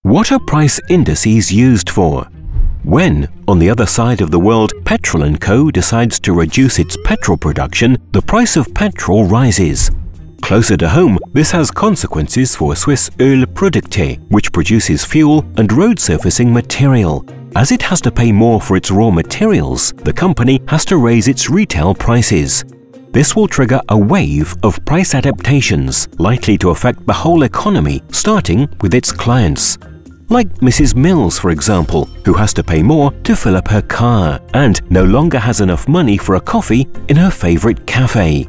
What are price indices used for? When, on the other side of the world, Petrol & Co. decides to reduce its petrol production, the price of petrol rises. Closer to home, this has consequences for Swiss Ölprodukte, which produces fuel and road surfacing material. As it has to pay more for its raw materials, the company has to raise its retail prices. This will trigger a wave of price adaptations likely to affect the whole economy, starting with its clients. Like Mrs. Mills, for example, who has to pay more to fill up her car and no longer has enough money for a coffee in her favorite cafe.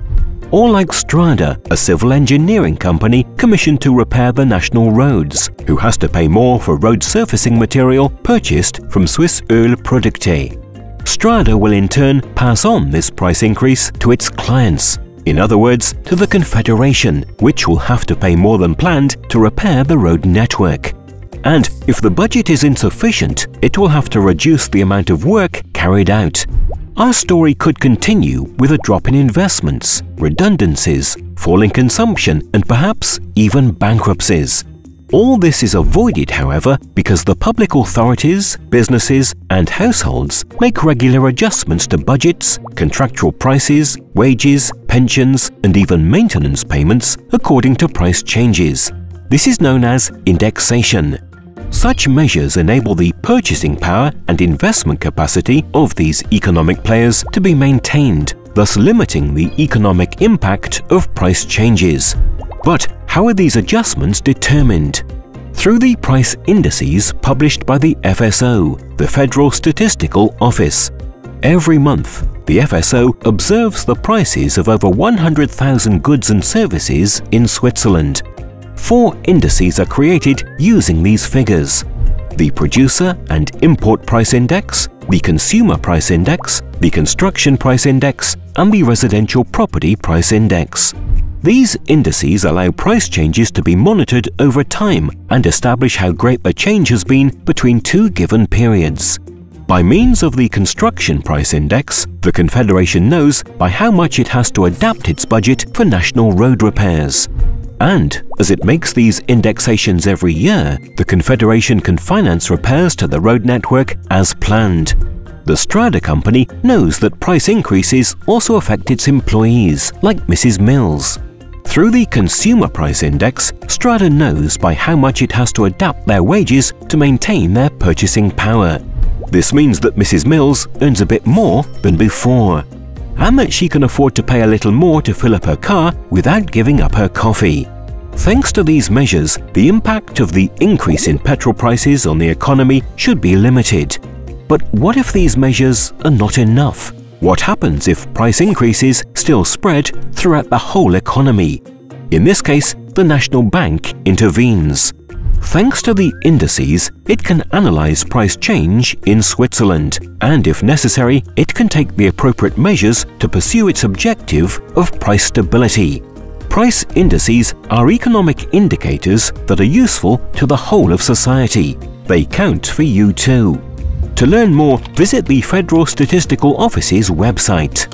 Or like Strada, a civil engineering company commissioned to repair the national roads, who has to pay more for road surfacing material purchased from Swiss Ölprodukte. Strada will in turn pass on this price increase to its clients, in other words, to the Confederation, which will have to pay more than planned to repair the road network. And if the budget is insufficient, it will have to reduce the amount of work carried out. Our story could continue with a drop in investments, redundancies, falling consumption, and perhaps even bankruptcies. All this is avoided, however, because the public authorities, businesses, and households make regular adjustments to budgets, contractual prices, wages, pensions, and even maintenance payments according to price changes. This is known as indexation. Such measures enable the purchasing power and investment capacity of these economic players to be maintained, thus limiting the economic impact of price changes. But how are these adjustments determined? Through the price indices published by the FSO, the Federal Statistical Office. Every month, the FSO observes the prices of over 100,000 goods and services in Switzerland. 4 indices are created using these figures: the Producer and Import Price Index, the Consumer Price Index, the Construction Price Index, and the Residential Property Price Index. These indices allow price changes to be monitored over time and establish how great the change has been between 2 given periods. By means of the Construction Price Index, the Confederation knows by how much it has to adapt its budget for national road repairs. And, as it makes these indexations every year, the Confederation can finance repairs to the road network as planned. The Strada company knows that price increases also affect its employees, like Mrs. Mills. Through the Consumer Price Index, Strada knows by how much it has to adapt their wages to maintain their purchasing power. This means that Mrs. Mills earns a bit more than before, and that she can afford to pay a little more to fill up her car without giving up her coffee. Thanks to these measures, the impact of the increase in petrol prices on the economy should be limited. But what if these measures are not enough? What happens if price increases still spread throughout the whole economy? In this case, the National Bank intervenes. Thanks to the indices, it can analyze price change in Switzerland, and if necessary, it can take the appropriate measures to pursue its objective of price stability. Price indices are economic indicators that are useful to the whole of society. They count for you too. To learn more, visit the Federal Statistical Office's website.